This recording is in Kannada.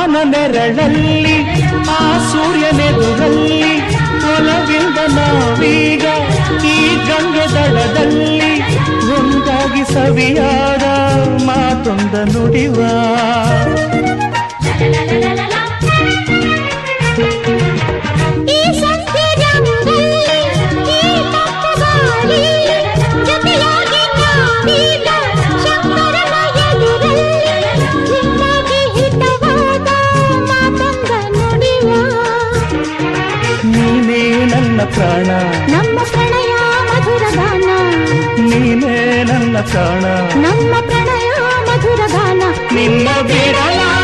ನೆರಳಲ್ಲಿ ಆ ಸೂರ್ಯನೆದುರಲ್ಲಿ ಒಲವಿಂದ ನಾವೀಗ ಈ ಗಂಗೆ ದಡದಲ್ಲಿ ಒಂದಾಗಿ ಸವಿಯಾದ ಮಾತೊಂದ ನುಡಿವ ಪ್ರಾಣ ನಮ್ಮ ಪ್ರಣಯ ಮಧುರ ಗಾನ ನೀನೇ ನನ್ನ ಪ್ರಾಣ ನಮ್ಮ ಪ್ರಣಯ ಮಧುರ ಗಾನ ನಿನ್ನ ಬಿಡಲ